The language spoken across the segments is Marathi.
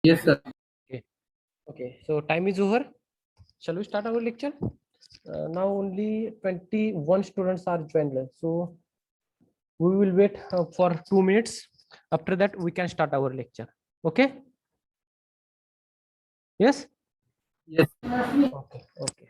Yes, sir. Okay. Okay. So time is over. Shall we start our lecture? Now only 21 students are joined. So we will wait for 2 minutes. After that, we can start our lecture. Okay. Yes. Yes. Okay. Okay.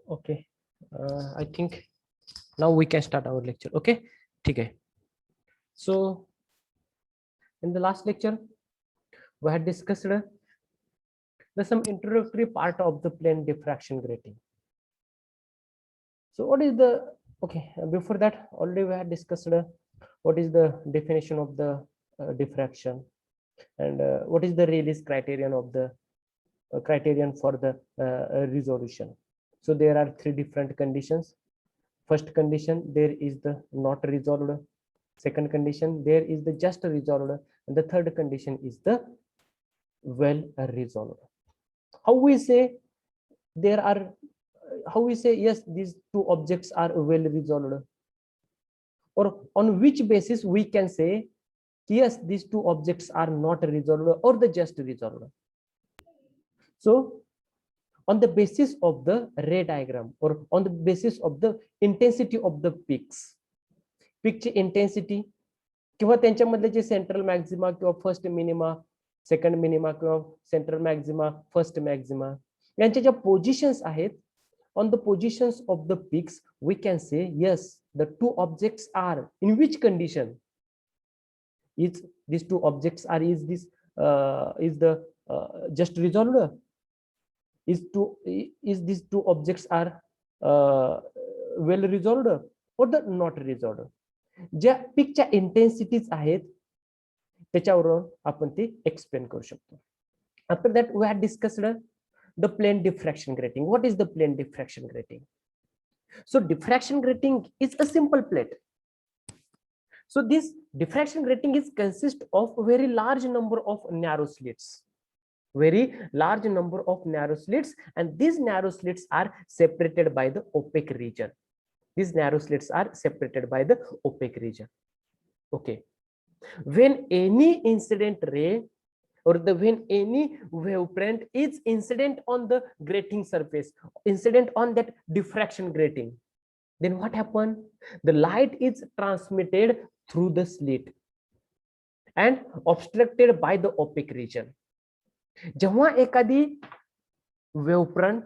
Okay. I think now we can start our lecture. Okay. Okay. So in the last lecture, we had discussed the some introductory part of the plane diffraction grating. So what is the, okay, before that already we had discussed what is the definition of the diffraction, and what is the release criterion of the criterion for the resolution. So there are three different conditions. First condition, there is the not resolved. Second condition, there is the just resolved, and the third condition is the well resolved. How we say there are, how we say yes, these two objects are well resolved, or on which basis we can say yes, these two objects are not resolved or the just resolved. So on the basis of the ray diagram, or on the basis of the intensity of the peaks, peakची इंटेन्सिटी किंवा त्यांच्यामधले जे सेंट्रल मॅक्झिमा किंवा फर्स्ट मिनिमा, सेकंड मिनिमा किंवा सेंट्रल मॅक्झिमा, फर्स्ट मॅक्झिमा, यांच्या ज्या पोझिशन्स आहेत, on the positions of the peaks we can say yes, the two objects are in which condition is these two objects are, is this is the just resolved, is these two objects are well resolved or the not resolved. ज्या पीकच्या इंटेन्सिटीज आहेत त्याच्यावरून आपण ते एक्सप्लेन करू शकतो. After that we had discussed the plane diffraction grating. What is the plane diffraction grating? So diffraction grating is a simple plate. So this diffraction grating is consist of a very large number of narrow slits, very large number of narrow slits, and these narrow slits are separated by the opaque region. These narrow slits are separated by the opaque region. Okay. When any incident ray or when any waveprint is incident on the grating surface, incident on that diffraction grating, then what happened? The light is transmitted through the slit and obstructed by the opaque region. जेव्हा एखादी वेव्हफ्रंट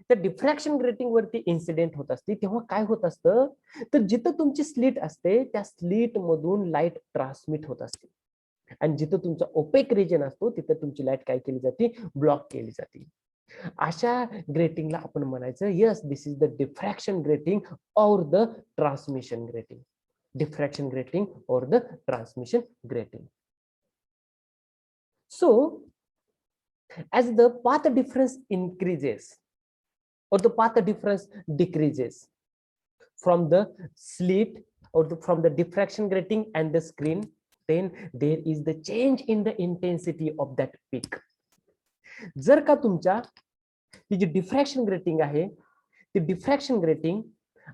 त्या डिफ्रॅक्शन ग्रेटिंग वरती इन्सिडेंट होत असते तेव्हा काय होत असतं, तर जिथं तुमची स्लिट असते त्या स्लिट मधून लाईट ट्रान्समिट होत असते आणि जिथं तुमचा ओपेक रिजन असतो तिथं तुमची लाईट काय केली जाते, ब्लॉक केली जाते. अशा ग्रेटिंगला आपण म्हणायचं yes this is the diffraction grating or the transmission grating. Diffraction grating or the transmission grating. So as the path difference increases or the path difference decreases from the slit or from the diffraction grating and the screen, then there is the change in the intensity of that peak. जर का तुमच्या ही जी डिफ्रॅक्शन ग्रेटिंग आहे ती डिफ्रॅक्शन ग्रेटिंग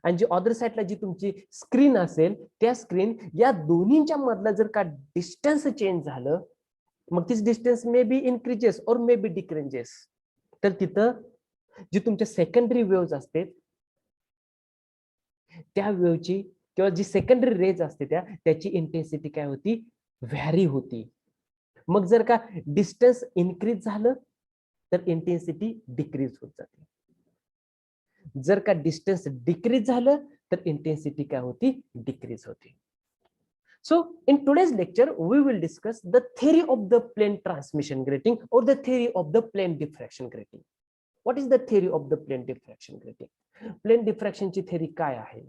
आणि जी अदर साइडला जी तुमची स्क्रीन असेल त्या स्क्रीन या दोन्हीच्या मधला जर का डिस्टन्स चेंज झालं, मग दिस डिस्टन्स मे बी इनक्रीजेस और मे बी डिक्रीजेस, तर तिथं जी तुमच्या सेकंडरी वेव्ज असते त्या वेव्हची किंवा जी सेकंडरी रेज असते त्याची इंटेन्सिटी काय होती, व्हॅरी होती. मग जर का डिस्टन्स इनक्रीज झालं तर इंटेन्सिटी डिक्रीज होत जाते. जर का डिस्टन्स डिक्रीज झालं तर इंटेन्सिटी काय होती, डिक्रीज होती. So in today's lecture, we will discuss the theory of the plane transmission grating or the theory of the plane diffraction grating. What is the theory of the plane diffraction grating? Plane diffraction ची theory काय आहे,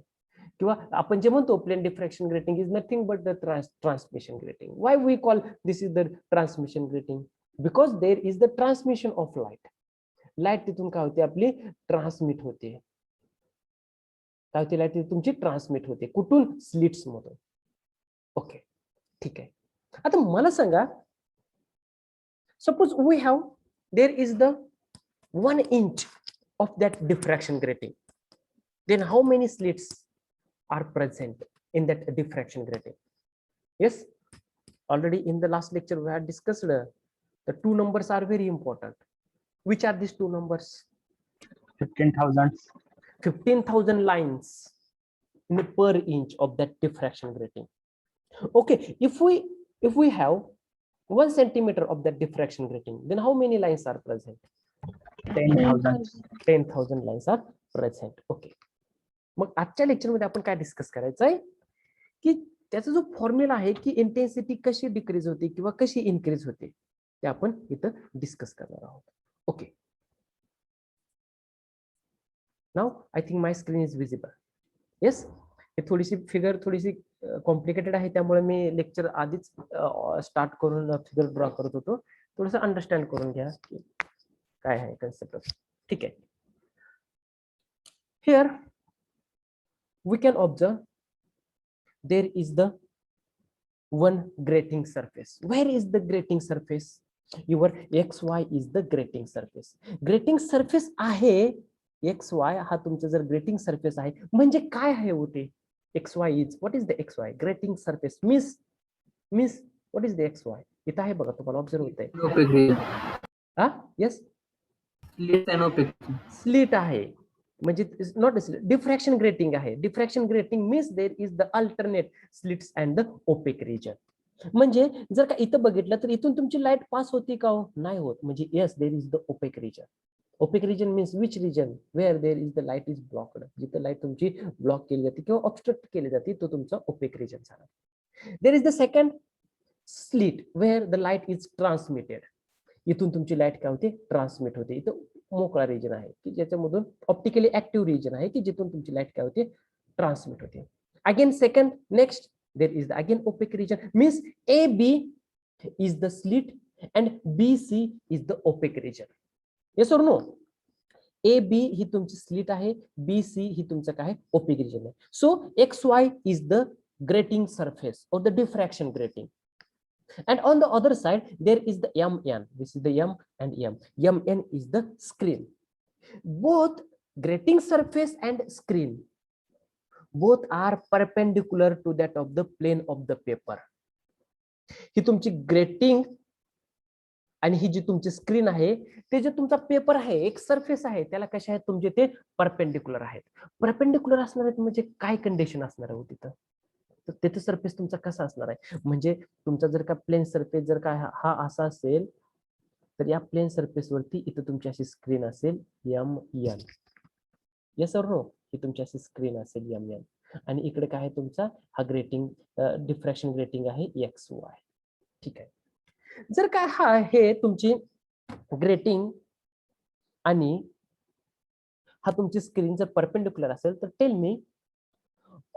किंवा आपण जे म्हणतो plane diffraction grating is nothing but the transmission grating. Why we call this is the transmission grating? Because there is the transmission of light. Light तिथून काय होते, आपली ट्रान्समिट होते. काय होते, लाईट तुमची ट्रान्समिट होते. कुठून, स्लिट्स मधून. ओके, ठीक आहे. आता मला सांगा, suppose we have there is the 1 inch of that diffraction grating, then how many slits are present in that diffraction grating? Yes, already in the last lecture we had discussed the two numbers are very important. Which are these two numbers? 15,000. 15,000 lines in per inch of that diffraction grating. Okay, if we have 1 centimeter of that diffraction grating, then how many lines are present? 10,000. 10,000 lines are present. Okay, मग आजच्या लेक्चर मध्ये आपण काय डिस्कस करायचं आहे की त्याचा जो फॉर्म्युला आहे की इंटेन्सिटी कशी डिक्रीज होते किंवा कशी इनक्रीज होते ते आपण इथं डिस्कस करणार आहोत. Okay, now I think my screen is visible. Yes, हे थोडीशी फिगर थोडीशी कॉम्प्लिकेटेड आहे त्यामुळे मी लेक्चर आधीच स्टार्ट करून फिगर ड्रॉ करत होतो. थोडस अंडरस्टँड करून घ्या की काय आहे कन्सेप्ट. ठीक आहे, here we can observe there is the one grating surface. Where is the grating surface? Your xy is the grating surface. Grating surface आहे xy, हा तुमचा जर grating surface आहे म्हणजे काय आहे होते, xy is, what is the xy? Grating surface means what is the xy? इथं आहे बघा, तुम्हाला ऑब्झर्व होतंय. हा, येस, स्लिट आहे म्हणजे नॉट डिफ्रॅक्शन ग्रेटिंग आहे. Diffraction grating means there is the alternate slits and the opaque region. म्हणजे जर का इथं बघितलं तर इथून तुमची लाईट पास होती का, नाही होत. म्हणजे yes, there is the opaque region. Opaque region means which region, where there is the light is blocked. जिथं लाईट तुमची ब्लॉक केली जाते किंवा ऑब्स्ट्रक्ट केली जाते तो तुमचा ओपेक रिजन झाला. There is the second slit where the light is transmitted. इथून तुमची लाईट काय होते, ट्रान्समिट होते. इथं मोकळा रिजन आहे की ज्याच्यामधून ऑप्टिकली ऍक्टिव्ह रिजन आहे की जिथून तुमची लाईट काय होते, ट्रान्समिट होते. Again second, next there is the again opaque region means A B is the slit and B C is the opaque region. Yes or no? A B ही तुमची स्लिट आहे, बी सी ही तुमचं काय, ओपेक रिजन आहे. So X Y is the grating surface or the diffraction grating. And on the other side there is the mn. This is the m and m. Mn is the screen. Both grating surface and screen both are perpendicular to that of the plane of the paper. ही तुमची ग्रेटिंग आणि ही जी तुमची स्क्रीन आहे ते जे तुमचा पेपर आहे एक सरफेस आहे त्याला कशा आहेत तुमचे ते परपेंडिक्युलर आहेत. परपेंडिक्युलर असणार आहेत म्हणजे काय कंडिशन असणार आहे तिथं, तर तिथे सरफेस तुमचा कसा असणार आहे म्हणजे तुमचा जर का प्लेन सरफेस जर का हा असा असेल तर या प्लेन सरफेस वरती इथं तुमची अशी स्क्रीन असेल M N. Yes or no, ही तुमची अशी स्क्रीन असेल एम एन आणि इकडे काय आहे तुमचा हा ग्रेटिंग डिफ्रॅक्शन ग्रेटिंग आहे एक्स वाय. ठीक आहे. जर का हा हे तुमची ग्रेटिंग आणि हा तुमची स्क्रीन जर परपेंडिक्युलर असेल तर tell me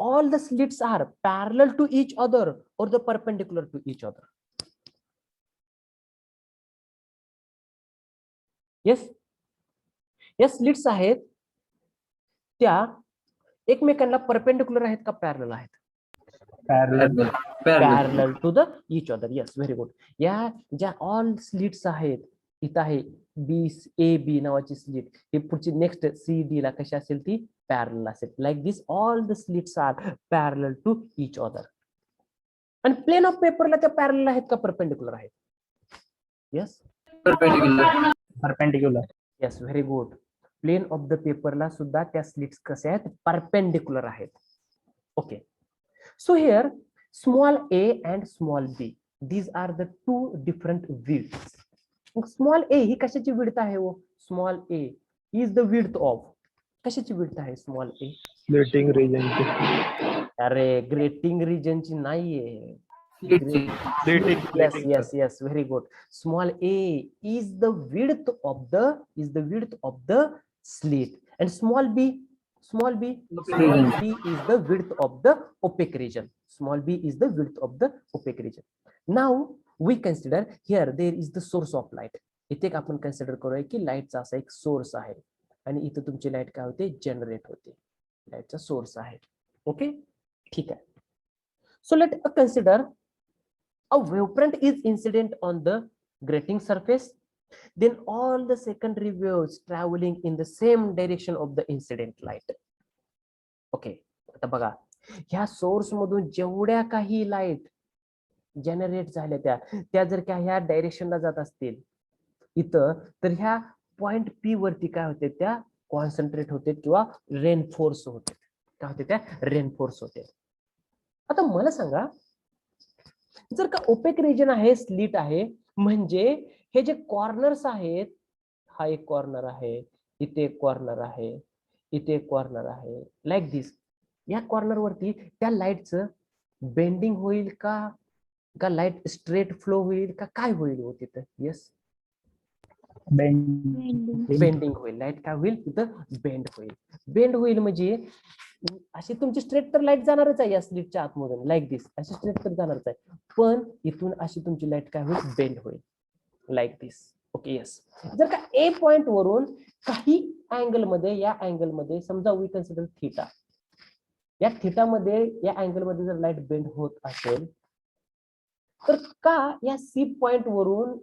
all the slits are parallel to each other or the perpendicular to each other. yes या स्लिट्स आहेत त्या एकमेकांना परपेंडिक्युलर आहेत का पॅरलल आहेत? Parallel. Parallel to the each other. Yes, very good. या ज्या ऑल स्लिट्स आहेत इथं आहे बी ए बी नावाची स्लिट, ही पुढची नेक्स्ट सी डी ला कशी असेल ती पॅरलल असेल. Like this all the slits are parallel to each other. आणि प्लेन ऑफ पेपरला त्या पॅरलल आहेत का परपेंडिक्युलर आहेत? Yes, Perpendicular. Yes, very good. Plane of the पेपरला सुद्धा त्या स्लिट्स कसे आहेत परपेंडिक्युलर आहेत. Okay, so here small a and small b these are the two different widths. Small a ही कशाची विड्थ आहे? वो small a is the width of कशाची विड्थ आहे स्मॉल ए? Grating region. अरे ग्रेटिंग रिजनची नाहीये. Grating. yes yes yes very good. Small a is the width of the slit and small b is the width of the opaque region. Small b is the width of the opaque region. Now we consider here there is the source of light. इथे एक आपण कन्सिडर करूया की लाईटचा असा एक सोर्स आहे आणि इथे तुमची लाईट काय होते जनरेट होते. लाईटचा सोर्स आहे. ओके, ठीक आहे. So let us consider a wavefront is incident on the grating surface, then all the secondary waves traveling in the same direction of the incident light. Okay, आता बघा ह्या सोर्स मधून जेवढ्या काही लाईट जनरेट झाल्या त्या जर का ह्या डायरेक्शनला जात असतील इथं तर ह्या पॉइंट पी वरती काय होते त्या कॉन्सन्ट्रेट होते किंवा रेनफोर्स होते. काय होते त्या रेनफोर्स होते. आता मला सांगा जर का ओपेक रिजन आहे स्लिट आहे म्हणजे हे जे कॉर्नर्स आहेत हा एक कॉर्नर आहे इथे एक कॉर्नर आहे इथे एक कॉर्नर आहे लाईक दिस. या कॉर्नर वरती त्या लाईटचं बेंडिंग होईल का लाईट स्ट्रेट फ्लो होईल का काय होईल हो तिथं? येस, बेंडिंग होईल. लाईट काय होईल तिथं बेंड होईल. बेंड होईल म्हणजे अशी तुमची स्ट्रेट तर लाईट जाणारच आहे या स्लिटच्या आतमधून लाईक दिस अशी स्ट्रेट तर जाणारच आहे पण इथून अशी तुमची लाईट काय होईल बेंड होईल लाईक दिस. Okay, yes. जर का ए पॉइंट वरून काही अँगल मध्ये या अँगल मध्ये समजा वी कन्सिडर थीटा, या थीटा मध्ये या अँगल मध्ये जर लाईट बेंड होत असेल तर का या सी पॉइंट वरून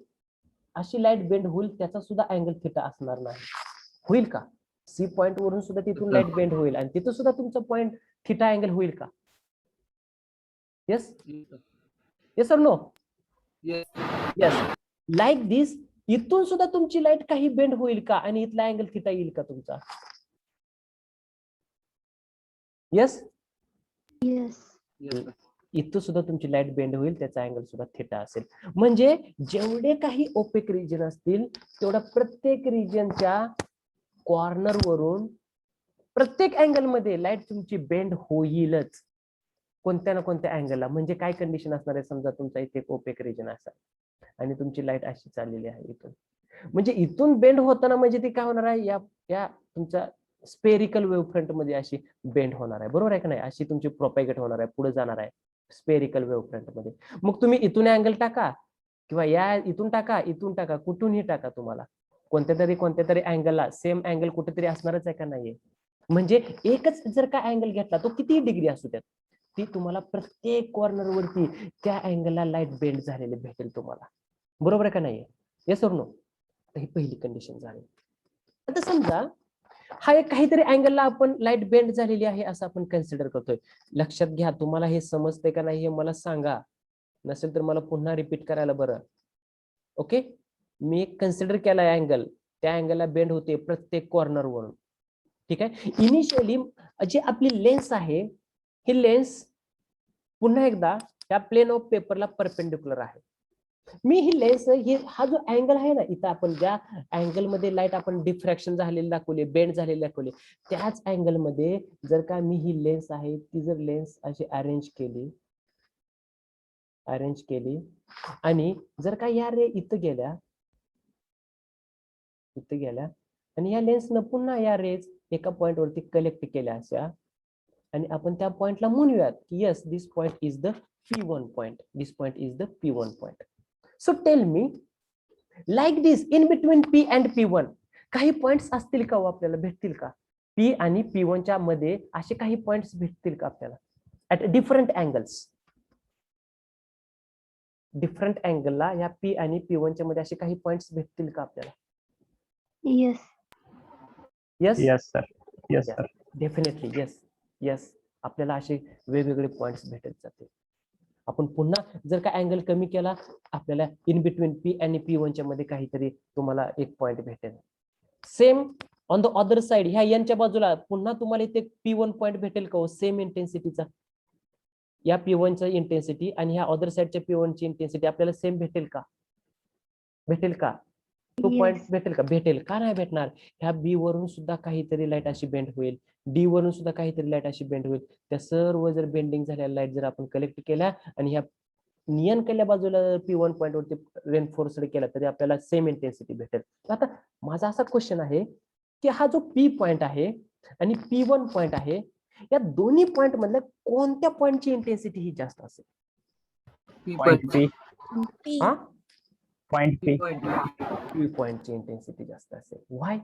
अशी लाईट बेंड होईल त्याचा सुद्धा अँगल थीटा असणार नाही? होईल का? सी पॉइंट वरून सुद्धा तिथून लाईट बेंड होईल आणि तिथं सुद्धा तुमचं पॉइंट थीटा अँगल होईल का? Yes, yes or no? Yes. Like दिस इथून सुद्धा तुमची लाईट काही बेंड होईल का आणि इथला अँगल थीटा येईल का तुमचा? येस, इथं सुद्धा तुमची लाईट बेंड होईल त्याचा अँगल सुद्धा थीटा असेल. म्हणजे जेवढे काही ओपेक रिजन असतील तेवढा प्रत्येक रिजनच्या कॉर्नर वरून प्रत्येक अँगल मध्ये लाईट तुमची बेंड होईलच कोणत्या ना कोणत्या अँगलला. म्हणजे काय कंडिशन असणार आहे समजा तुमचा इथे ओपेक रिजन असा आणि तुमची लाईट अशी चाललेली आहे इथून म्हणजे इथून बेंड होताना म्हणजे ती काय होणार आहे या तुमच्या स्पेरिकल वेव्ह फ्रंट मध्ये अशी बेंड होणार आहे. बरोबर आहे का नाही? अशी तुमची प्रोपेगेट होणार आहे पुढे जाणार आहे स्पेरिकल वेव्ह फ्रंट मध्ये. मग तुम्ही इथून अँगल टाका किंवा या इथून टाका कुठूनही टाका तुम्हाला कोणत्या तरी अँगलला सेम अँगल कुठेतरी असणारच आहे का नाहीये? म्हणजे एकच जर का अँगल घेतला तो किती डिग्री असू द्यात ती तुम्हाला प्रत्येक कॉर्नर वरती त्या अँगलला लाईट बेंड झालेले भेटेल तुम्हाला. बरोबर आहे का नाहीये? Yes or no? ही पहिली कंडिशन झाली. आता समजा हा एक काहीतरी अँगलला आपण लाईट बेंड झालेली आहे असं आपण कन्सिडर करतोय. लक्षात घ्या, तुम्हाला हे समजतंय का नाही हे मला सांगा, नसेल तर मला पुन्हा रिपीट करायला बरं. ओके, मी एक कन्सिडर केलाय अँगल, त्या अँगलला बेंड होते प्रत्येक कॉर्नर वरून. ठीक आहे, इनिशियली जी आपली लेन्स आहे, ही लेन्स पुन्हा एकदा त्या प्लेन ऑफ पेपरला परपेंडिक्युलर आहे. मी ही लेन्स हा जो अँगल आहे ना, इथं आपण ज्या अँगल मध्ये लाईट आपण डिफ्रॅक्शन झालेली दाखवली, बेंड झालेली दाखवली, त्याच अँगल मध्ये जर का मी ही लेन्स आहे ती जर लेन्स अशी अरेंज केली आणि जर का या रे इथं गेल्या आणि या लेन्सनं पुन्हा या रेज एका पॉइंट वरती कलेक्ट केल्या अशा, आणि आपण त्या पॉइंटला म्हणूयात की yes, this point is the P1 point, this point is the P1 point. So tell me, like this in between P and P1 काही पॉइंट्स असतील का, आपल्याला भेटतील का? P आणि P1 च्या मध्ये असे काही पॉइंट्स भेटतील का आपल्याला ऍट डिफरंट अँगल्स? डिफरंट अँगलला या P आणि P1 च्या मध्ये असे काही पॉइंट्स भेटतील का आपल्याला? Yes. Yes Yes, sir. Yes, sir. Definitely yes. Yes, आपल्याला असे वेगवेगळे पॉइंट्स भेटत जाते. आपण पुन्हा जर का अँगल कमी केला, आपल्याला इन बिटवीन P आणि P1 च्या मध्ये काहीतरी तुम्हाला एक पॉइंट भेटेल. Same on the other side, ह्या यांच्या बाजूला पुन्हा तुम्हाला इथे P1 पॉइंट भेटेल का? सेम इंटेन्सिटीचा, या P1 चा इंटेन्सिटी आणि ह्या अदर साइडच्या P1 ची इंटेन्सिटी आपल्याला सेम भेटेल का? भेटेल का? तो पॉइंट Yes. भेटेल का? भेटेल. का नाही भेटणार? ह्या बी वरून सुद्धा काहीतरी लाईट अशी बेंड होईल, डी वरून सुद्धा काहीतरी लाईट अशी बेंड होईल. त्या सर्व जर बेंडिंग झालेल्या लाईट जर आपण कलेक्ट केल्या आणि ह्या नियन केल्या बाजूला P1 पॉइंट वरती रेनफोर्स्ड केला तरी आपल्याला सेम इंटेन्सिटी भेटेल. आता माझा असा क्वेश्चन आहे की हा जो P पॉइंट आहे आणि P1 पॉइंट आहे, या दोन्ही पॉइंट मधल्या कोणत्या पॉइंटची इंटेन्सिटी ही जास्त असेल? Point P. P. हा, Point P. P पॉइंटची इंटेन्सिटी जास्त असेल. व्हाय?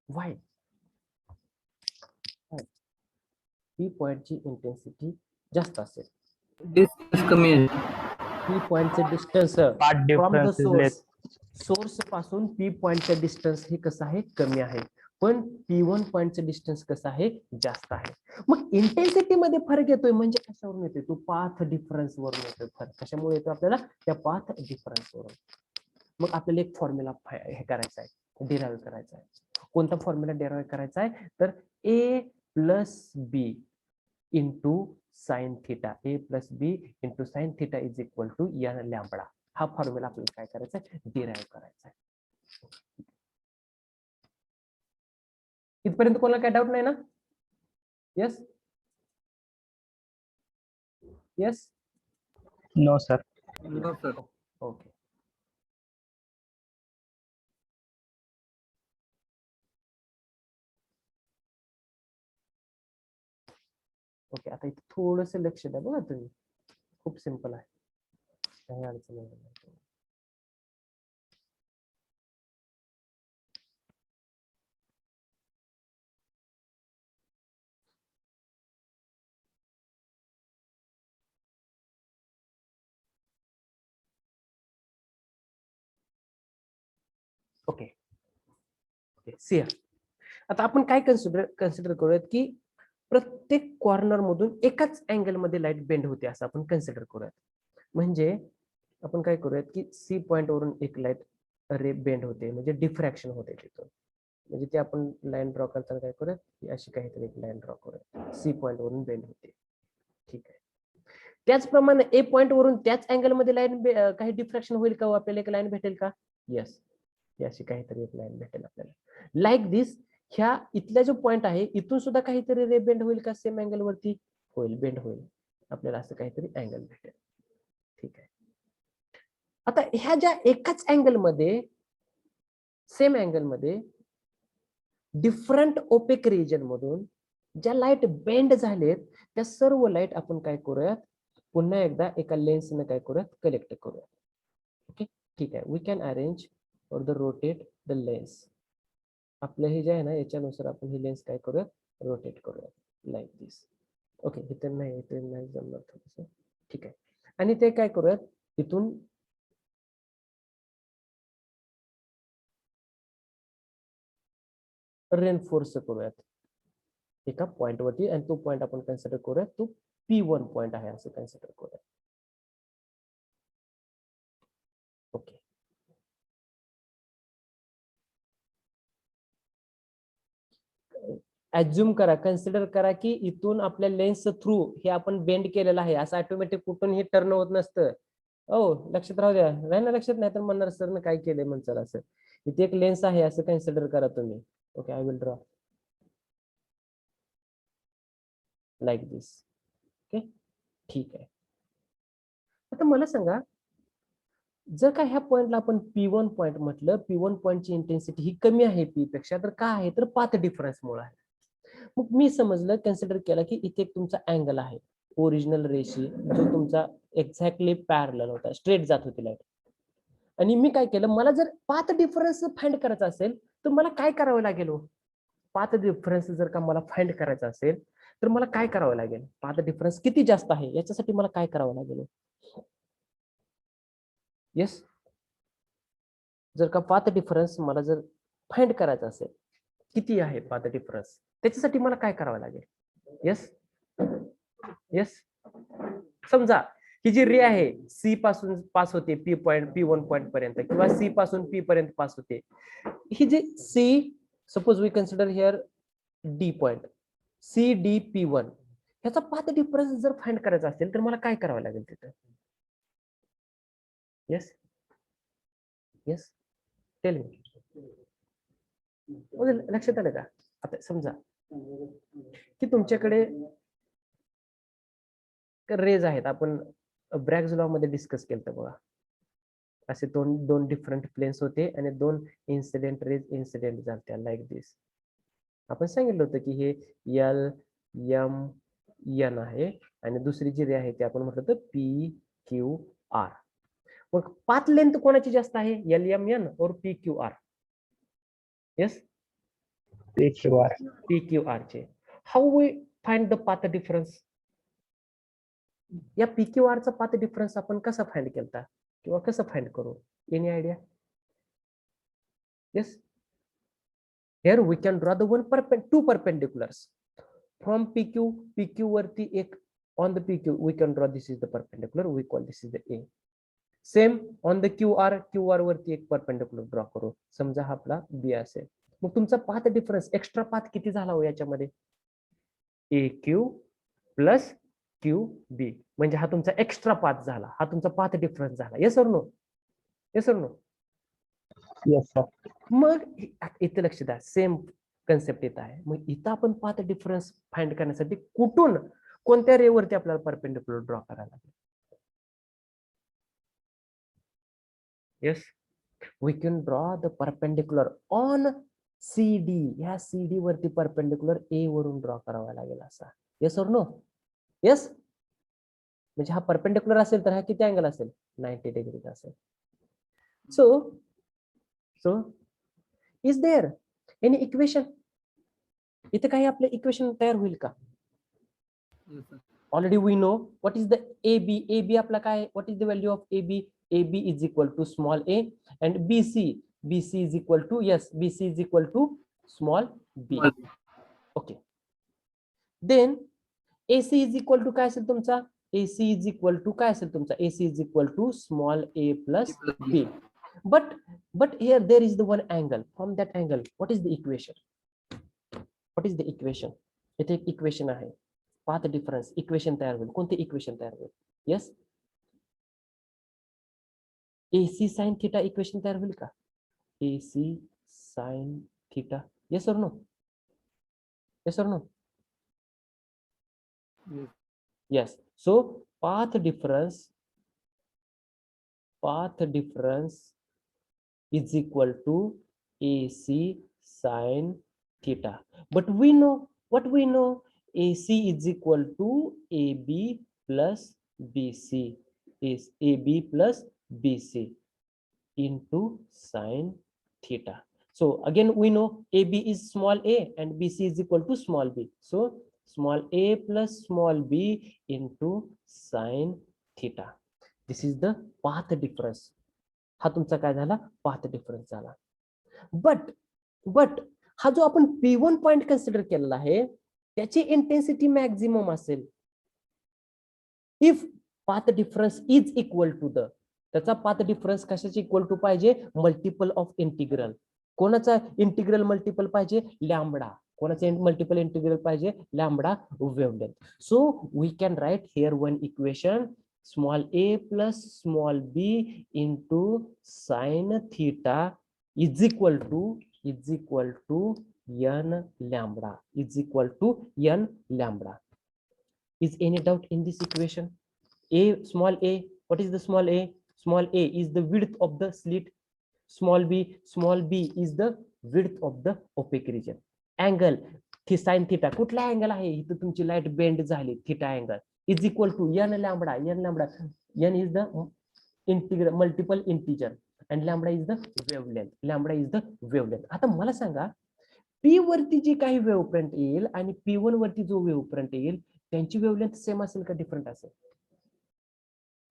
व्हाय? P पॉइंटची इंटेन्सिटी जास्त असेल. डिस्टन्स कमी आहे. P पॉइंटचं distance Path from the difference is less. Source पासून P पॉइंटचं डिस्टन्स हे कसं आहे? कमी आहे. पण P1 पॉइंटचं डिस्टन्स कसं आहे? जास्त आहे. मग इंटेन्सिटी मध्ये फरक येतोय म्हणजे कशावरून येतोय? तो पाथ डिफरन्स वरून येतोय फरक. कशामुळे येतो आपल्याला? त्या पाथ डिफरन्स वरून. मग आपल्याला एक फॉर्म्युला हे करायचा आहे, डिराईव्ह करायचा आहे. कोणता फॉर्म्युला डिराईव्ह करायचा आहे? तर A plus B into sine theta, A plus B into sine theta is equal to n lambda. हा फॉर्म्युला आपल्याला काय करायचा आहे? डिराईव्ह करायचा आहे. इथपर्यंत कोणाला काय डाऊट नाही ना? Yes yes. No, sir. No sir. Okay. Okay, आता इथे थोडस लक्ष द्या बघा तुम्ही. खूप सिंपल आहे, काही अडचण नाही. Okay okay, see. आता आपण काय कन्सिडर करूयात की प्रत्येक कॉर्नर मधून एकाच अँगल मध्ये लाईट बेंड होते असं आपण कन्सिडर करूयात. म्हणजे आपण काय करूयात की सी पॉइंट वरून एक लाईट रे बेंड होते, म्हणजे डिफ्रॅक्शन होते तिथून. म्हणजे ते आपण लाईन ड्रॉ करताना काय करूयात की अशी काहीतरी एक लाईन ड्रॉ करूयात, सी पॉइंट वरून बेंड होते. ठीक आहे. त्याचप्रमाणे ए पॉइंट वरून त्याच अँगल मध्ये लाईन काही डिफ्रॅक्शन होईल का? आपल्याला एक लाईन भेटेल का? येस, अशी काहीतरी एक लाईन भेटेल आपल्याला. लाईक दिस, ह्या इथला जो पॉइंट आहे इथून सुद्धा काहीतरी रे बेंड होईल का? सेम अँगल वरती होईल, बेंड होईल. आपल्याला असं काहीतरी अँगल भेटेल. ठीक आहे. आता ह्या ज्या एकाच अँगल मध्ये, सेम अँगल मध्ये डिफरंट ओपेक रिजन मधून ज्या लाईट बेंड झालेत त्या सर्व लाईट आपण काय करूयात? पुन्हा एकदा एका लेन्सने काय करूयात? कलेक्ट करूयात. ओके, ठीक आहे. We can arrange for the rotate the lens. आपलं हे जे आहे ना, याच्यानुसार आपण ही लेन्स काय करूयात? रोटेट करूयात लाईक दिस. ओके, इथे नाही जमणार थोडस. ठीक आहे. आणि ते काय करूयात? इथून रेनफोर्स करूयात एका पॉइंट वरती, आणि तो पॉइंट आपण कन्सिडर करूयात, तो P1 पॉइंट आहे असं कन्सिडर करूयात. ओके. ऍज्युम करा, कन्सिडर करा की इथून आपल्या लेन्स थ्रू हे आपण बेंड केलेलं आहे, असं ऑटोमॅटिक कुठूनही टर्न होत नसतं. हो, लक्षात राहू द्या, नाही ना लक्षात, नाही तर म्हणणार सर काय केलंय म्हणचाल असं. इथे एक लेन्स आहे असं कन्सिडर करा तुम्ही. Okay, I will draw like this. Okay, ठीक आहे. आता मला सांगा, जर का ह्या पॉइंटला आपण P1 पॉइंट म्हटलं, P1 पॉइंटची इंटेन्सिटी ही कमी आहे P पेक्षा, तर का आहे, तर पाथ डिफरन्स मुळे आहे. मग मी समजलं, कन्सिडर केलं की इथे एक तुमचा अँगल आहे ओरिजिनल रेशी, जो तुमचा एक्झॅक्टली पॅरलल होता, स्ट्रेट जात होती लाईट. आणि मी काय केलं, मला जर पाथ डिफरन्स फाइंड करायचा असेल तर मला काय करावं लागेल? पाथ डिफरन्स जर का मला फाइंड करायचा असेल तर मला काय करावं लागेल? पाथ डिफरन्स किती जास्त आहे याच्यासाठी मला काय करावं लागेल? येस, जर का पाथ डिफरन्स मला जर फाइंड करायचा असेल, किती आहे पाथ डिफरन्स, त्याच्यासाठी मला काय करावं लागेल? येस येस, समजा ही जी रे आहे सी पासून पास होते P1 पॉइंट पर्यंत, किंवा सी पासून P पर्यंत पास होते. ही G C, suppose we consider here D point, CDP1, ह्याचा पाथ डिफरन्स जर फाइंड करायचा असेल तर मला काय करावं लागेल तिथं? Yes yes, tell me. लक्षात आलं का? आता समजा की तुमच्याकडे रेज आहेत, आपण ब्रॅग्स लॉ मध्ये डिस्कस केलं बघा. असे दोन दोन डिफरंट प्लेन्स होते आणि दोन इन्सिडेंट रेज इन्सिडेंट झाल्या लाईक दिस. आपण सांगितलं होतं की हे LMN आहे आणि दुसरी जी रे आहे ते आपण म्हटलं होतं PQR. मग पाथ लेंथ कोणाची जास्त आहे, LMN और PQR? Yes, PQR. PQR चे. How we find the path difference? या PQR चा पाथ डिफरन्स आपण कसा फाइंड केलता किंवा कसं फाइंड करू? Any idea? Yes, here we can draw the two perpendiculars from PQ वरती एक, on the PQ we can draw, this is the perpendicular, we call this is the A. Same on the QR वरती एक perpendicular ड्रॉ करू, समजा हा आपला B असेल. मग तुमचा पाथ डिफरन्स, एक्स्ट्रा पाथ किती झाला हो याच्यामध्ये? AQ प्लस QB, म्हणजे हा तुमचा एक्स्ट्रा पाथ झाला, हा तुमचा पाथ डिफरन्स झाला. Yes or no? Yes or no? Yes, sir. मग इथे लक्ष द्या, सेम कन्सेप्ट येत आहे. मग इथं आपण पाथ डिफरन्स फाइंड करण्यासाठी कुठून, कोणत्या रेवरती आपल्याला परपेंडिक्युलर ड्रॉ करायला लागेल? Yes, we can draw the perpendicular on CD. ह्या CD वरती परपेंडिक्युलर A वरून ड्रॉ करावा लागेल असा. Yes or no? येस, म्हणजे हा परपेंडिक्युलर असेल तर हा किती अँगल असेल? 90 डिग्री असेल. So is there any equation? इथे काही आपलं इक्वेशन तयार होईल का? Yes, sir. Already we know what is the AB. AB आपला काय? What is the value of AB? AB is equal to small a, and BC is equal to, yes, BC is equal to small b. Small. Okay. Then AC is equal to काय असेल तुमचा? AC is equal to काय असेल तुमचा? AC is equal to small a plus b. But here there is the one angle. From that angle, what is the equation? What is the equation? इथे एक इक्वेशन आहे, पाथ डिफरन्स इक्वेशन तयार होईल. कोणते इक्वेशन तयार होईल? Yes, AC sine theta equation तयार होईल का? AC sine theta. Yes or no? Yes or no? Yes. Yes. So path difference is equal to AC sin theta. But we know what we know. AC is equal to AB plus BC, is AB plus BC into sin theta. So again we know AB is small a and BC is equal to small b. So small a plus small b into sin theta. This is the path difference. हा तुमचा काय झाला? पाथ डिफरन्स झाला. बट हा जो आपण P1 पॉइंट कन्सिडर केलेला आहे त्याची इंटेन्सिटी मॅक्झिमम असेल if path difference is equal to the, त्याचा पाथ डिफरन्स कशाची इक्वल टू पाहिजे, मल्टिपल ऑफ इंटिग्रल. कोणाचा इंटिग्रल मल्टिपल पाहिजे, लॅम्बडा. कोणाचा मल्टिपल इंटिग्रल पाहिजे, lambda wavelength. So we can write here one equation, small a plus small b into sine theta is equal to n lambda, is equal to n lambda. Is any doubt in this equation? A, small a, what is the small a? Small a is the width of the slit. Small b is the width of the opaque region. Angle sin theta, कुठला अँगल आहे, इथं तुमची लाईट बेंड झाली, theta angle is equal to n lambda. N is the integral multiple integer and lambda is the wavelength. आता मला सांगा, P वरती जी काही वेव्हफ्रंट येईल आणि P1 वरती जो वेव्हफ्रंट येईल त्यांची वेव्हलेंथ सेम असेल का डिफरंट असेल?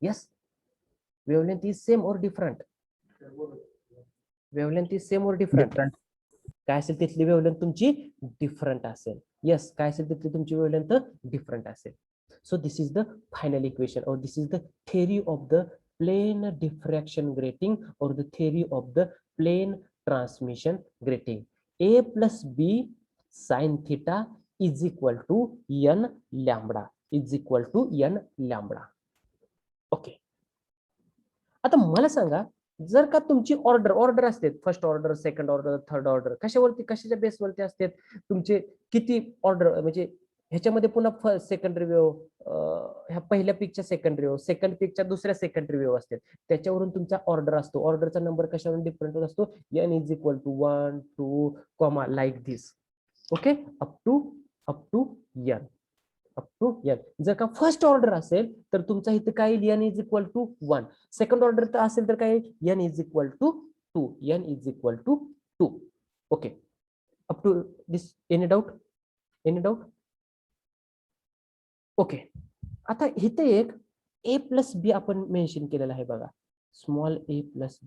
यस, वेव्हलेंथ इज सेम और डिफरंट? वेव्हलेंथ इज सेम और डिफरंट? काय असेल तिथली वेव्हलेंथ तुमची डिफरंट असेल. यस, काय असेल तिथली तुमची वेव्हलेंथ डिफरंट असेल. So this is the final equation और this is the theory of the plane diffraction grating or the theory of the plane transmission grating. A plus b sin theta is equal to n lambda, okay. आता मला सांगा, जर का तुमची ऑर्डर असते, first order, second order, third order, कशाच्या बेसवरती असते तुमचे किती ऑर्डर, म्हणजे ह्याच्यामध्ये पुन्हा सेकंडरी वेव्ह, ह्या पहिल्या पीकच्या सेकंडरी वेव्ह, सेकंड पीकच्या दुसऱ्या सेकंडरी वेव्ह असते, त्याच्यावरून तुमचा ऑर्डर असतो. ऑर्डरचा नंबर कशावरून डिफरंट असतो, n is equal to 1 2 comma like this. Okay, up to n. जर का फर्स्ट ऑर्डर असेल तर तुमचा इथे काय येईल, n is equal to 1. Second order असेल तर काय, n is equal to 2. Okay, up to this. Any doubt? Okay. आता इथे एक a प्लस बी आपण मेन्शन केलेला आहे बघा, small a plus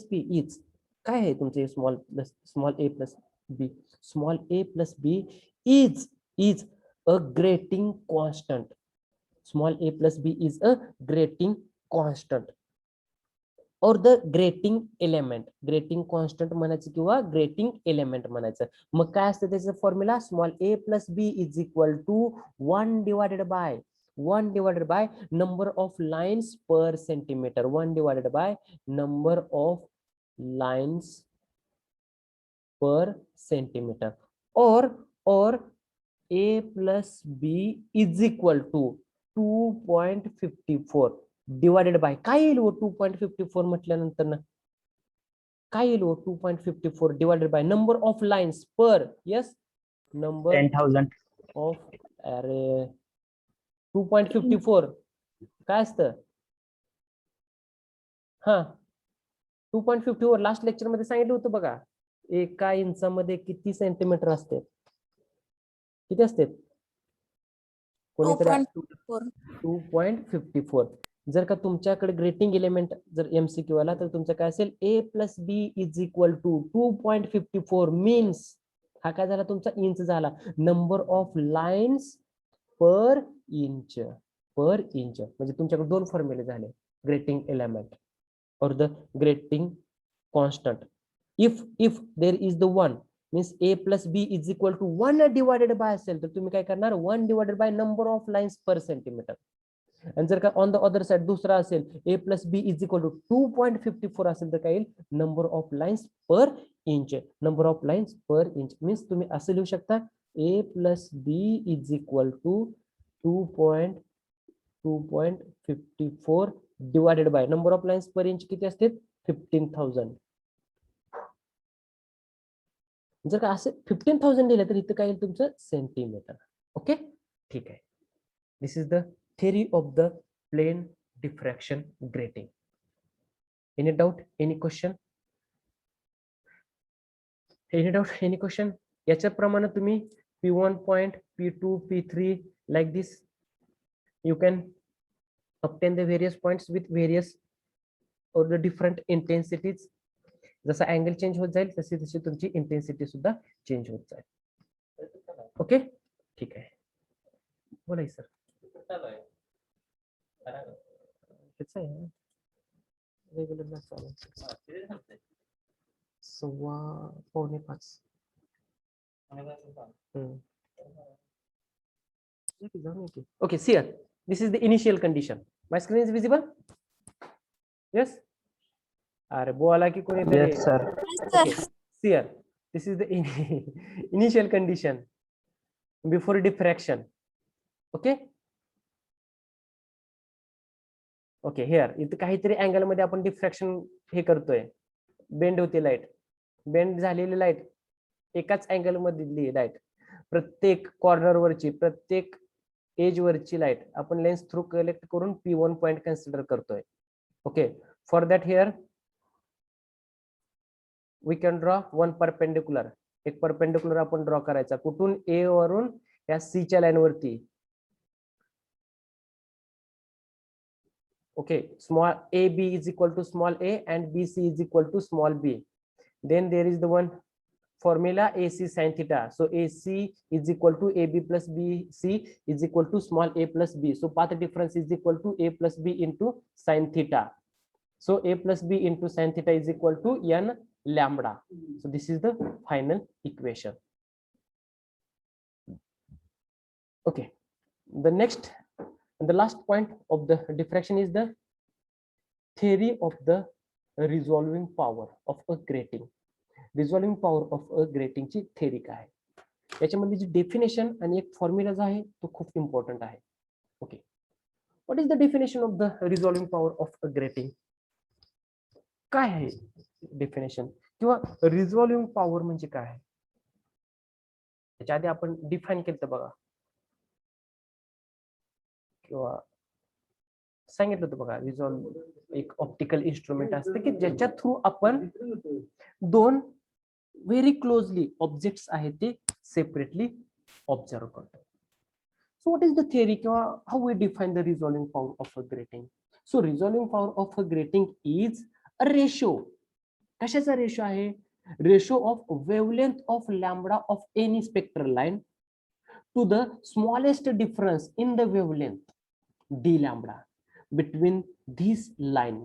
B is काय आहे तुमचे, small a plus B. Small a plus B is a grating constant. Small a plus b is a grating constant or the grating element. Grating constant म्हणायचं किंवा grating element म्हणायचं. मग काय असतं त्याचं formula, small a plus b is equal to 1 divided by number of lines per centimeter. 1 divided by number of lines per centimeter. Or a plus b is equal to 2.54 divided by काय येईल 2.54 म्हटल्यानंतर ना काय येईल 2.54 divided by number of lines per, yes, number 10,000. of, अरे 2.54 काय असतं, हा 2.54 लास्ट लेक्चर मध्ये सांगितलं होतं बघा, एका इंचामध्ये किती सेंटीमीटर असते, किती असते, कोणीतरी 2.54. जर का तुमच्याकडे ग्रेटिंग एलिमेंट जर MCQ आला तर तुमचं काय असेल, a plus B is equal to 2.54 means हा काय झाला तुमचा इंच झाला, number of lines per inch म्हणजे तुमच्याकडे दोन फॉर्म्युले झाले, ग्रेटिंग एलिमेंट और the grating constant. If there is the one means a plus b is equal to 1 divided by असेल तर तुम्ही काय करणार, 1 divided by number of lines per centimeter. आणि जर का ऑन द अदर साइड दुसरा असेल, a plus b is equal to 2.54 असेल तर काय येईल, number of lines per inch. Means तुम्ही असं लिहू शकता, a plus b is equal to 2.54 divided by number of lines per inch किती असते, 15,000. जर का असं 15,000 दिलं तर इथं काय येईल तुमचं सेंटीमीटर. ओके, ठीक आहे. This is the theory of the plane diffraction grating. Any doubt, any question? याच्याप्रमाणे तुम्ही P1 point, P2, P3 like this you can obtain the various points with various or the different intensities. जसा अँगल चेंज होत जाईल तशी तशी तुमची इंटेन्सिटी सुद्धा चेंज होत जाईल. ओके, ठीक आहे. बोला सर. रेग्युलर चालू 4:45. Okay, see here. This is the initial condition. My screen is visible? Yes. अरे बोला की कोणीतरी. Yes, sir. Okay. See here. This is the initial condition before diffraction. Okay. Okay, here इथे काहीतरी अँगल मध्ये आपण डिफ्रॅक्शन हे करतोय. बेंड होते लाईट. बेंड झालेली लाईट एकाच अँगल मधली लाईट, प्रत्येक कॉर्नर वरची, प्रत्येक एज वरची लाईट आपण लेन्स थ्रू कलेक्ट करून P1 पॉइंट कन्सिडर करतोय. Okay, for that here we can draw one perpendicular. एक परपेंडिक्युलर आपण ड्रॉ करायचा कुठून, ए वरून या सी च्या लाईन वरती. Okay, small AB is equal to small a and BC is equal to small b. Then there is the one formula AC sin theta. So AC is equal to AB plus BC is equal to small a plus b. So path difference is equal to a plus b into sin theta. So a plus b into sin theta is equal to n lambda. So this is the final equation. Okay, the next and the last point of the diffraction is the theory of the resolving power of a grating. Resolving power of a grating ची theory काय आहे, याच्यामध्ये जी डेफिनेशन आणि एक फॉर्म्युला जो आहे तो खूप इम्पॉर्टंट आहे. Okay, what is the definition of the resolving power of a grating? काय आहे डेफिनेशन किंवा रिझॉल्विंग पॉवर म्हणजे काय आहे? त्याच्या आधी आपण डिफाईन केलं बघा, किंवा सांगितलं होतं बघा. रिझॉल्व एक ऑप्टिकल इन्स्ट्रुमेंट असतं की ज्याच्या थ्रू आपण दोन व्हेरी क्लोजली ऑब्जेक्ट्स आहेत ते सेपरेटली ऑब्झर्व करतो. So what is the theory किंवा how we define the resolving power of a grating? So resolving power of a grating is a ratio. कशाचा रेशो आहे? Ratio of wavelength of lambda of any spectral line to the smallest difference in the wavelength d lambda between this line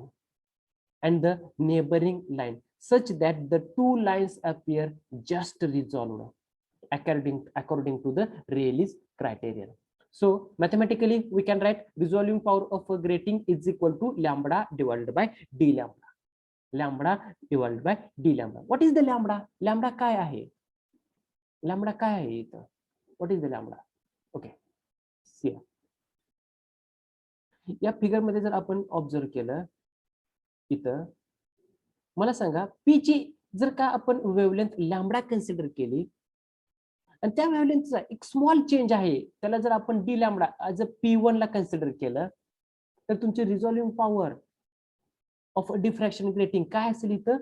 and the neighboring line such that the two lines appear just resolved according to the Rayleigh's criterion. So mathematically we can write resolving power of a grating is equal to lambda divided by d lambda. Lambda divided by d lambda. What is the lambda? Lambda काय आहे? Lambda काय आहे इथं? What is the lambda? Okay, see या फिगर मध्ये जर आपण ऑब्झर्व केलं, इथं मला सांगा पी ची जर का आपण वेवलेंथ लॅम्बडा कन्सिडर केली आणि त्या वेवलेंथचा एक स्मॉल चेंज आहे, त्याला जर आपण D lambda as a P1 ला कन्सिडर केलं, तर तुमची resolving power of diffraction grating काय असेल इथं?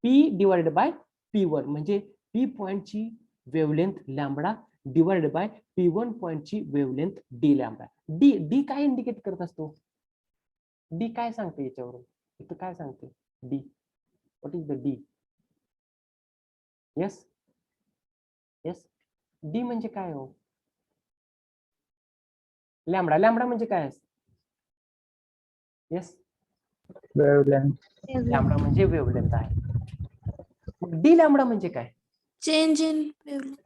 P डिवाइडेड बाय P1 म्हणजे P पॉइंटची wavelength lambda divided by P1 पॉइंटची wavelength D lambda. D D काय इंडिकेट करत असतो? डी काय सांगते याच्यावरून? इथं काय सांगते D? What is the D? Yes yes, D म्हणजे काय हो? लॅम्बडा. लॅम्बडा म्हणजे काय असतं? Yes, Wavelength. लॅम्बडा म्हणजे वेवलेंथ आहे. डी लॅम्बडा म्हणजे काय? Change in wavelength.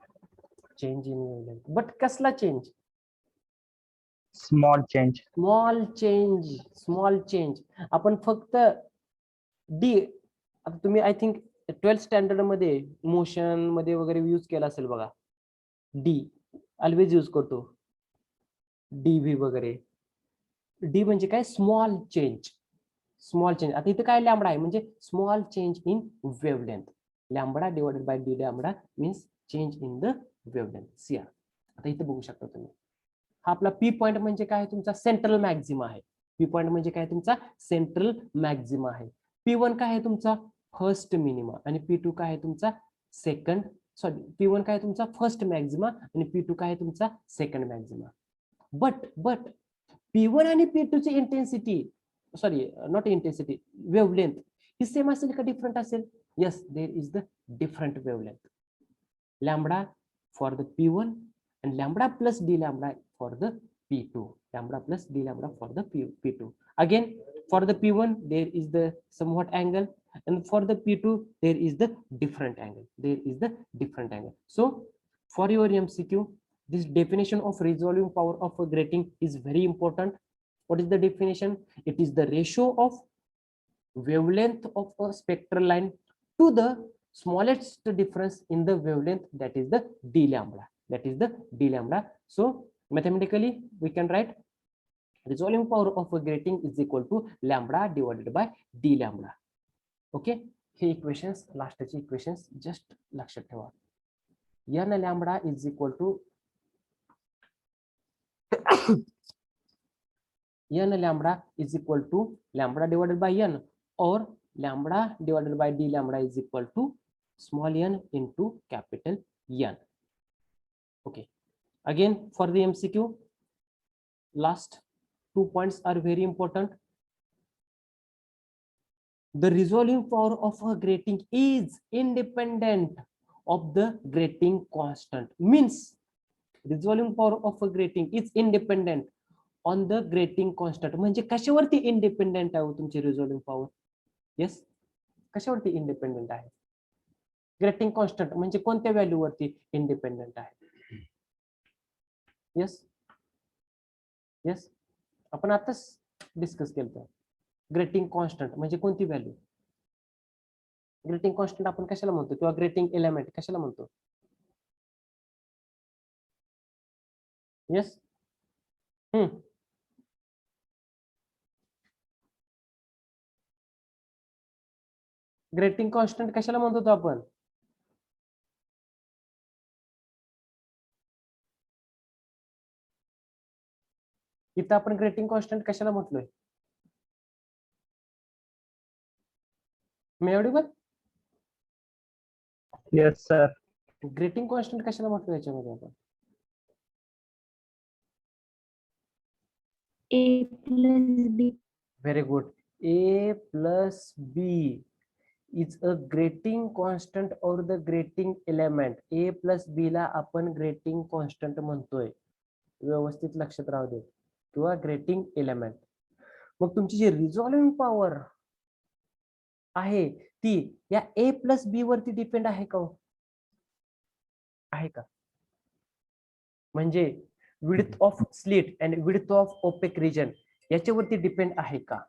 Change in wavelength. But कसला change? Small change. Small change. Small change. आपण फक्त डी, आता तुम्ही आय थिंक 12th स्टँडर्ड मध्ये मोशन मध्ये वगैरे यूज केला असेल बघा. डी ऑलवेज यूज करतो, डीव्ही वगैरे. डी म्हणजे काय? Small change. Small change. आता इथं काय लॅम्बडा आहे म्हणजे small change in wavelength. Lambda divided bye D lambda means change in the wavelength. CR. आता इथे बघू शकता तुम्ही, हा आपला पी पॉइंट म्हणजे काय? तुमचा सेंट्रल मॅक्झिमा आहे. पी पॉइंट म्हणजे काय? तुमचा सेंट्रल मॅक्झिमा आहे. P1 काय आहे? तुमचा फर्स्ट मिनिमा आणि P2 काय आहे? तुमचा सेकंड, सॉरी P1 काय आहे? तुमचा फर्स्ट मॅक्झिमा आणि P2 काय आहे? तुमचा सेकंड मॅक्झिमा. बट P1 आणि P2 ची intensity, sorry not intensity, wavelength he same असेल का डिफरंट असेल? Yes, there is the different wavelength. Lambda for the P1 and lambda plus d lambda for the P2. Lambda plus d lambda for the P2. Again, for the P1, there is the somewhat angle, and for the P2, there is the different angle. There is the different angle. So, for your MCQ, this definition of resolving power of a grating is very important. What is the definition? It is the ratio of wavelength of a spectral line to the smallest difference in the wavelength, that is the d lambda. That is the d lambda. So mathematically we can write resolving power of a grating is equal to lambda divided by d lambda. Okay, हे equations, last equations just लक्षात ठेवा. n lambda is equal to n lambda is equal to lambda divided by n, or lambda divided by d lambda is equal to small n into capital N. Okay, again for the MCQ, last 2 points are very important. The resolving power of a grating is independent of the grating constant. Means resolving power of a grating is independent on the grating constant. म्हणजे कशावरती इंडिपेंडेंट आहे तुमची रिझॉल्विंग पॉवर? येस, कशावरती इंडिपेंडेंट आहे? ग्रेटिंग कॉन्स्टंट म्हणजे कोणत्या व्हॅल्यू वरती इंडिपेंडेंट आहे? येस येस, आपण आताच डिस्कस केलं. ग्रेटिंग कॉन्स्टंट म्हणजे कोणती व्हॅल्यू? ग्रेटिंग कॉन्स्टंट आपण कशाला म्हणतो, किंवा ग्रेटिंग एलिमेंट कशाला म्हणतो? येस, ग्रेटिंग कॉन्स्टंट कशाला म्हणतो आपण? इथं आपण ग्रेटिंग कॉन्स्टंट कशाला म्हटलोय? मेवडीबल? Yes, sir. ग्रेटिंग कॉन्स्टंट कशाला म्हटलं याच्यामध्ये आपण? A plus B. Very good. A plus B is a grating constant or the grating element. A plus B ला आपण ग्रेटिंग कॉन्स्टंट म्हणतोय. व्यवस्थित लक्षात राहू दे, किंवा ग्रेटिंग एलिमेंट. मग तुमची जी रिझॉल्विंग पॉवर आहे ती या A plus B वरती डिपेंड आहे का? आहे का? म्हणजे width of slit and width of opaque region याच्यावरती डिपेंड आहे का?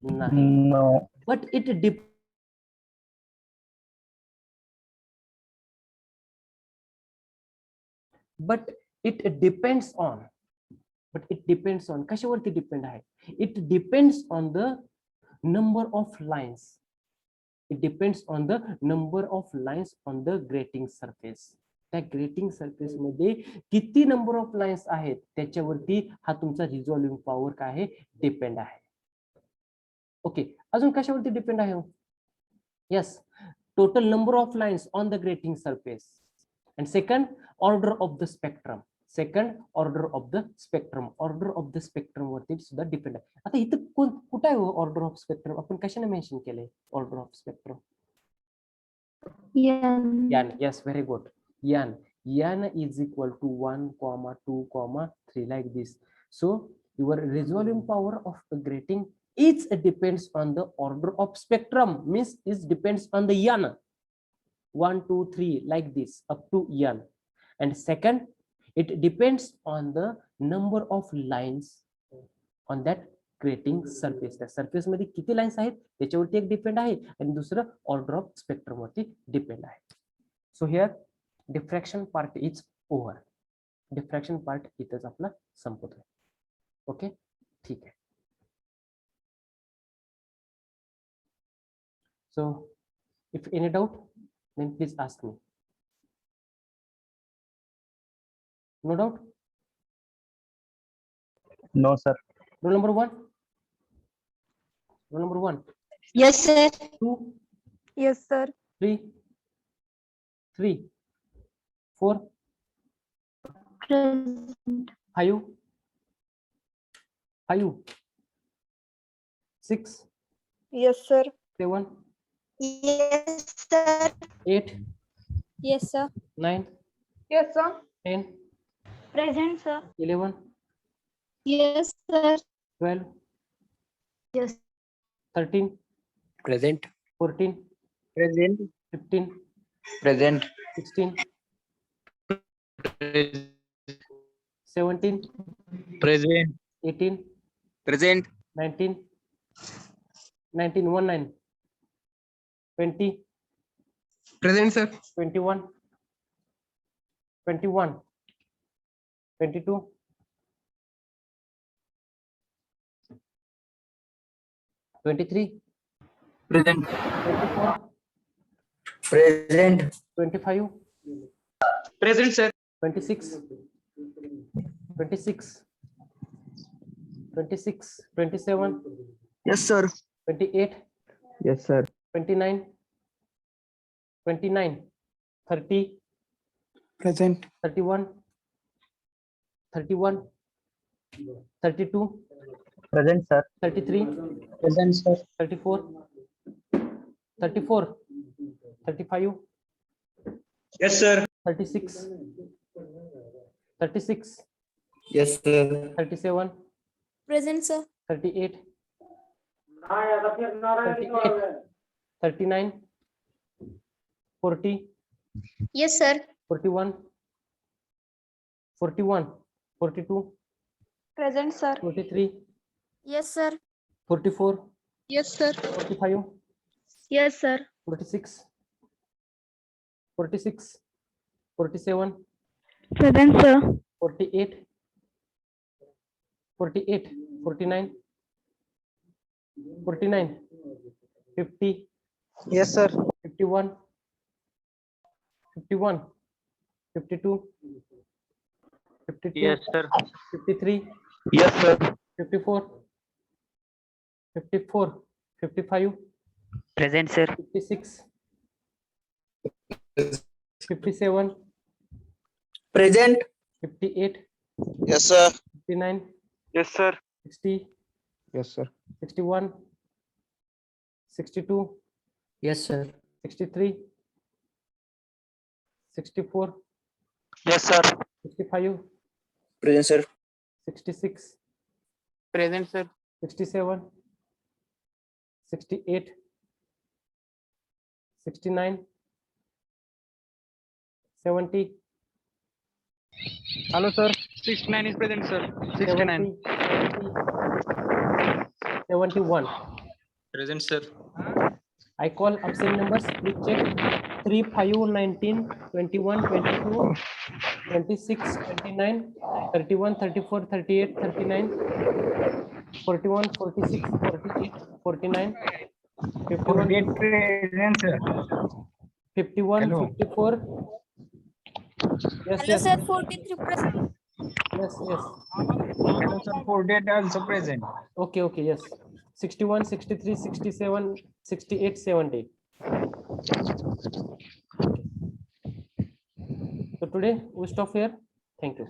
नाही. No. But it depends on. कशावरती डिपेंड आहे? It depends on the number of lines. It depends on the number of lines on the grating surface. त्या ग्रेटिंग सरफेस मध्ये किती नंबर ऑफ लाइन्स आहेत त्याच्यावरती हा तुमचा रिझॉल्विंग पॉवर काय आहे, डिपेंड आहे. ओके, अजून कशावरती डिपेंड आहे? Yes, total number of lines on the grating surface. And second, order of the spectrum. Order of the spectrum वरती सुद्धा डिपेंड आहे. आता इथं कुठं आहे ऑर्डर ऑफ स्पेक्ट्रम? आपण कशाने मेन्शन केलंय order of spectrum? N. Yes, very good. N is equal to 1, 2, 3 like this. So your resolving power of the grating is depends on the order of spectrum. Means it depends on the N. 1, 2, 3 like this up to N. And second, it depends on the number of lines on that grating surface. त्या सरफेस मध्ये किती लाईन्स आहेत त्याच्यावरती एक डिपेंड आहे, आणि दुसरं ऑर्डर ऑफ स्पेक्ट्रम वरती डिपेंड आहे. So here diffraction part is over. Diffraction part इथंच आपला संपतोय. ओके, ठीक आहे. So if any doubt then please ask me. No doubt? No, sir. Roll number 1. Roll number 1, Yes, sir. 2, Yes, sir. 3, 4, Present. 5, 6, Yes, sir. 7, Yes, sir. 8, Yes, sir. 9, Yes, sir. 10, Present, sir. 11, Yes, sir. 12, Yes. 13, Present. 14, Present. 15, Present. 16, 17, Present. 18, Present. 19, 19, 20, Present, sir. 21, 21, 22, 23, Present. 24, Present. 25, Present, sir. 26, 26, 26, 27, Yes, sir. 28, Yes, sir. 29, 29, 30, Present. 31, 31, 32, Present, sir. 33, Present, sir. 34, 34, 35, Yes, sir. 36, 36, Yes, sir. 37, Present, sir. 38, 38, 39, 40, Yes, sir. 41, 41, 42, Present, sir. 43, Yes, sir. 44, Yes, sir. 45, Yes, sir. 46, 46, 47, Present, sir. 48, 48, 49, 49, 50, Yes, sir. 51, 51, 52, 52, Yes, sir. 53, Yes, sir. 54, 54, 55, Present, sir. 56, 57, Present. 58, Yes, sir. 59, Yes, sir. 60, Yes, sir. 61, 62, Yes, sir. 63, 64, Yes, sir. 65, Present, sir. 66, Present, sir. 67, 68, 69, 70, Hello, sir. 69 is present, sir. 69. 71. Present, sir. I call absent numbers. Please check. 3, 5, 19, 21, 22, 26, 29, 31, 34, 38, 39, 41, 46, 48, 49, 51, Present, sir. 51, Hello. 54. Yes, Hello, yes, sir. 43 present. yes, yes. Hello, sir. 48 also present. Okay, okay, yes. 61, 63, 67, 68, 70. Okay. So today we stop here. Thank you.